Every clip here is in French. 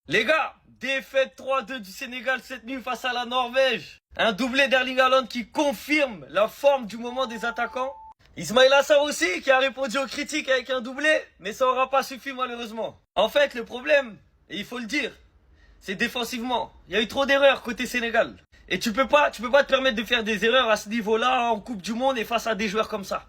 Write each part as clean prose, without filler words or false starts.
Les gars, défaite 3-2 du Sénégal cette nuit face à la Norvège. Un doublé d'Erling Haaland qui confirme la forme du moment des attaquants. Ismaïla Sarr aussi qui a répondu aux critiques avec un doublé, mais ça n'aura pas suffi malheureusement. En fait, le problème, et il faut le dire, c'est défensivement. Il y a eu trop d'erreurs côté Sénégal. Et tu peux pas te permettre de faire des erreurs à ce niveau-là en Coupe du Monde et face à des joueurs comme ça.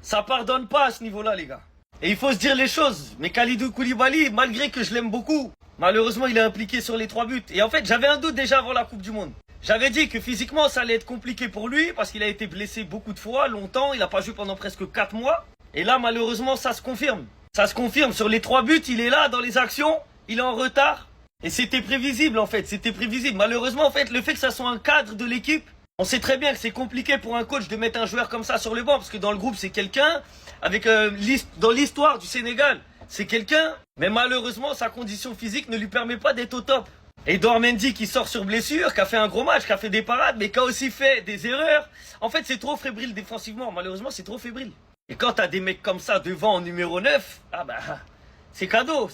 Ça pardonne pas à ce niveau-là, les gars. Et il faut se dire les choses. Mais Kalidou Koulibaly, malgré que je l'aime beaucoup, malheureusement, il est impliqué sur les 3 buts. Et en fait, j'avais un doute déjà avant la Coupe du Monde. J'avais dit que physiquement, ça allait être compliqué pour lui parce qu'il a été blessé beaucoup de fois, longtemps. Il n'a pas joué pendant presque 4 mois. Et là, malheureusement, ça se confirme. Ça se confirme. Sur les 3 buts, il est là dans les actions. Il est en retard. Et c'était prévisible, en fait. C'était prévisible. Malheureusement, en fait, le fait que ça soit un cadre de l'équipe, on sait très bien que c'est compliqué pour un coach de mettre un joueur comme ça sur le banc. Parce que dans le groupe, c'est quelqu'un avec dans l'histoire du Sénégal. C'est quelqu'un, mais malheureusement, sa condition physique ne lui permet pas d'être au top. Et Edouard Mendy qui sort sur blessure, qui a fait un gros match, qui a fait des parades, mais qui a aussi fait des erreurs. En fait, c'est trop fébrile défensivement. Malheureusement, c'est trop fébrile. Et quand t'as des mecs comme ça devant en numéro 9, ah bah, c'est cadeau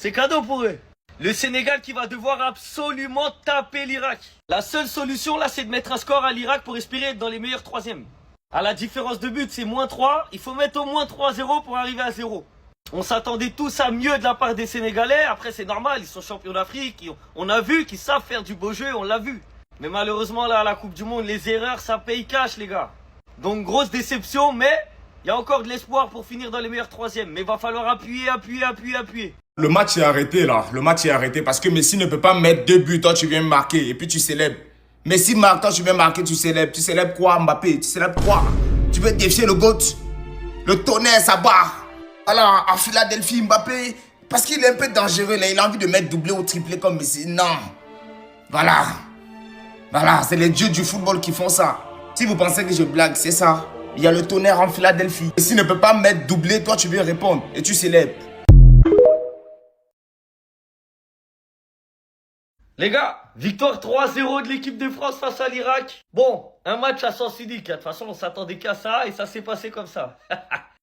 pour eux. Le Sénégal qui va devoir absolument taper l'Irak. La seule solution là, c'est de mettre un score à l'Irak pour espérer être dans les meilleurs troisièmes. À la différence de but, c'est -3. Il faut mettre au moins 3-0 pour arriver à 0. On s'attendait tous à mieux de la part des Sénégalais. Après, c'est normal, ils sont champions d'Afrique. On a vu qu'ils savent faire du beau jeu, on l'a vu. Mais malheureusement, là, à la Coupe du Monde, les erreurs, ça paye cash, les gars. Donc, grosse déception, mais il y a encore de l'espoir pour finir dans les meilleurs troisièmes. Mais il va falloir appuyer. Le match est arrêté là, le match est arrêté parce que Messi ne peut pas mettre 2 buts, toi tu viens marquer et puis tu célèbres. Messi marque, toi tu viens marquer, tu célèbres. Tu célèbres quoi Mbappé? Tu célèbres quoi? Tu veux défier le GOAT? Le tonnerre, ça bat. Alors, en Philadelphie, Mbappé, parce qu'il est un peu dangereux là, il a envie de mettre doublé ou triplé comme Messi. Non. Voilà, c'est les dieux du football qui font ça. Si vous pensez que je blague, c'est ça. Il y a le tonnerre en Philadelphie. Messi ne peut pas mettre doublé, toi tu viens répondre et tu célèbres. Les gars, victoire 3-0 de l'équipe de France face à l'Irak. Bon, un match à sens unique. De toute façon, on s'attendait qu'à ça et ça s'est passé comme ça.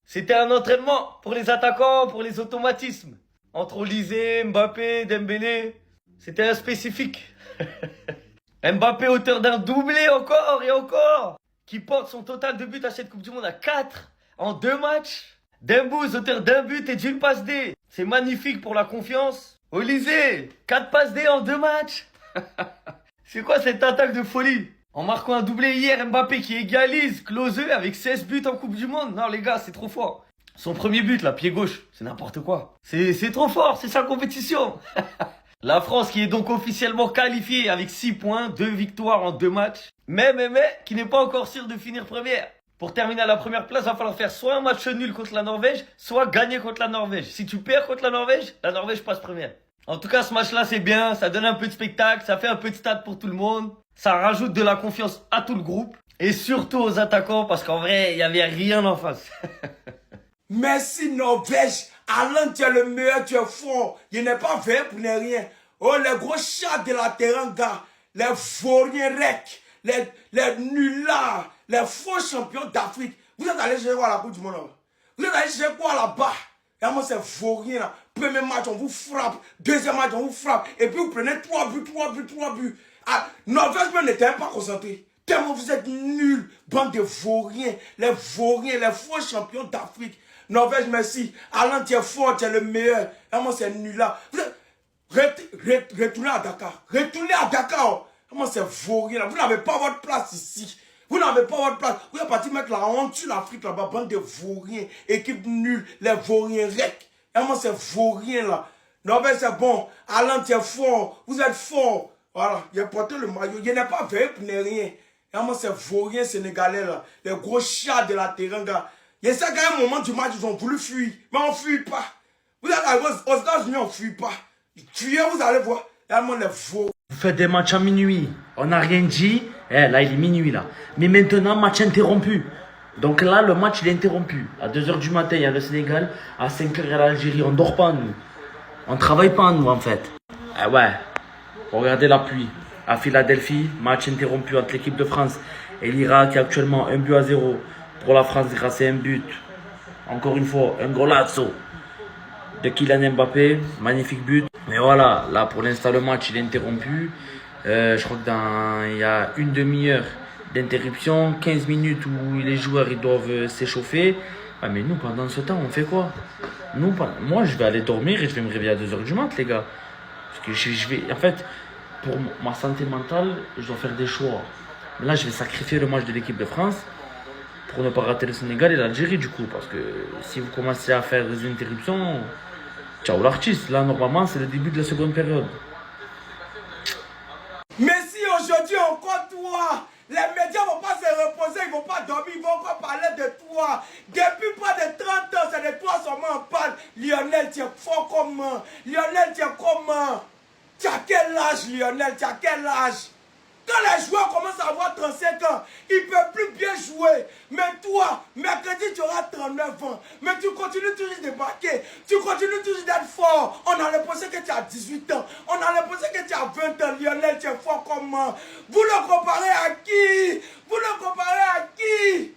C'était un entraînement pour les attaquants, pour les automatismes. Entre Olysée, Mbappé, Dembélé. C'était un spécifique. Mbappé auteur d'un doublé encore et encore. Qui porte son total de buts à cette Coupe du Monde à 4 en 2 matchs. Dembouz auteur d'un but et d'une passe D. C'est magnifique pour la confiance. Olysée, 4 passes D en 2 matchs. C'est quoi cette attaque de folie? En marquant un doublé hier, Mbappé qui égalise Klose avec 16 buts en Coupe du Monde. Non les gars, c'est trop fort. Son premier but, là, pied gauche, c'est n'importe quoi. C'est trop fort, c'est sa compétition. La France qui est donc officiellement qualifiée avec 6 points, 2 victoires en 2 matchs. Mais, qui n'est pas encore sûre de finir première. Pour terminer à la première place, il va falloir faire soit un match nul contre la Norvège, soit gagner contre la Norvège. Si tu perds contre la Norvège passe première. En tout cas, ce match-là, c'est bien. Ça donne un peu de spectacle, ça fait un peu de stade pour tout le monde. Ça rajoute de la confiance à tout le groupe. Et surtout aux attaquants, parce qu'en vrai, il n'y avait rien en face. Merci Norvège. Haaland, tu es le meilleur, tu es fort. Il n'est pas vert pour ne rien. Oh, les gros chats de la teranga, les vauriens recs, les nullards, les faux champions d'Afrique. Vous êtes allés chercher quoi à la Coupe du Monde là? Vous êtes allés chercher quoi là-bas? Et moi, c'est vaurien là. Premier match, on vous frappe. Deuxième match, on vous frappe. Et puis vous prenez 3 buts. Ah, Norvège même n'était même pas concentré. Tellement vous êtes nuls. Bande de vauriens, les faux champions d'Afrique. Norvège, merci. Haaland, tu es fort, tu es le meilleur. Et moi, c'est nul là. Retournez à Dakar. Comment c'est vaurien là? Vous n'avez pas votre place ici. Vous n'avez pas votre place. Vous êtes parti mettre la honte sur l'Afrique là-bas. Bande de vauriens. Équipe nulle. Les vauriens rec. Et moi, c'est vaurien là. Norvège, c'est bon. Haaland, tu es fort. Vous êtes fort. Voilà. Il a porté le maillot. Il n'est pas vert pour ne rien. Et moi, c'est vaurien sénégalais là. Les gros chats de la teranga. Il y a ça qu'à un moment du match, ils ont voulu fuir. Mais on ne fuit pas. Vous êtes arrivés aux États-Unis, on ne fuit pas. Fuyez, vous allez voir. Et moi, les vauriens. Vous faites des matchs à minuit. On n'a rien dit. Là, il est minuit, là. Mais maintenant, match interrompu. Donc là, le match, il est interrompu. À 2h du matin, il y a le Sénégal. À 5h, il y a l'Algérie. On dort pas, nous. On travaille pas, nous, en fait. Ah ouais. Regardez la pluie. À Philadelphie, match interrompu entre l'équipe de France et l'Irak, qui est actuellement 1-0 pour la France grâce à un but. Encore une fois, un golazo de Kylian Mbappé. Magnifique but. Mais voilà, là pour l'instant le match il est interrompu. Je crois que il y a une demi-heure d'interruption, 15 minutes où les joueurs ils doivent s'échauffer. Ah, mais nous pendant ce temps on fait quoi? Moi je vais aller dormir et je vais me réveiller à 2h du mat les gars. Parce que je vais, en fait, pour ma santé mentale, je dois faire des choix. Mais là je vais sacrifier le match de l'équipe de France pour ne pas rater le Sénégal et l'Algérie du coup. Parce que si vous commencez à faire des interruptions, ciao l'artiste. Là normalement c'est le début de la seconde période. Mais si aujourd'hui encore toi, les médias ne vont pas se reposer, ils ne vont pas dormir, ils vont encore parler de toi. Depuis près de 30 ans, c'est de toi seulement on parle. Lionel, tu es fort comment? Lionel, tu es comment? Tu as quel âge, Lionel? Tu as quel âge? Quand les joueurs commencent à avoir 35 ans, ils ne peuvent plus bien jouer. Mais toi, mercredi, tu auras 39 ans. Mais tu continues toujours de marquer. Tu continues toujours d'être fort. On a l'impression que tu as 18 ans. On a l'impression que tu as 20 ans. Lionel, tu es fort comment? Vous le comparez à qui? Vous le comparez à qui?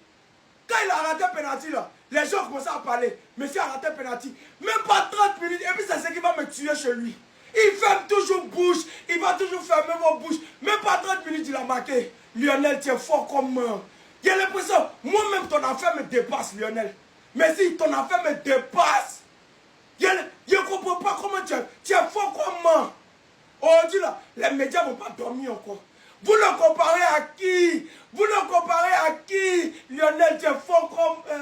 Quand il a raté un penalty, là, les gens commencent à parler. Monsieur a raté un penalty. Même pas 30 minutes. Et puis c'est ce qui va me tuer chez lui. Il ferme toujours bouche, il va toujours fermer vos bouches. Même pas 30 minutes, il a marqué. Lionel, tu es fort comme... J'ai l'impression, moi-même, ton affaire me dépasse, Lionel. Mais si ton affaire me dépasse, je ne comprends pas comment tu es fort comme... Aujourd'hui, là, les médias ne vont pas dormir encore. Vous le comparez à qui? Vous le comparez à qui? Lionel, tu es fort comme...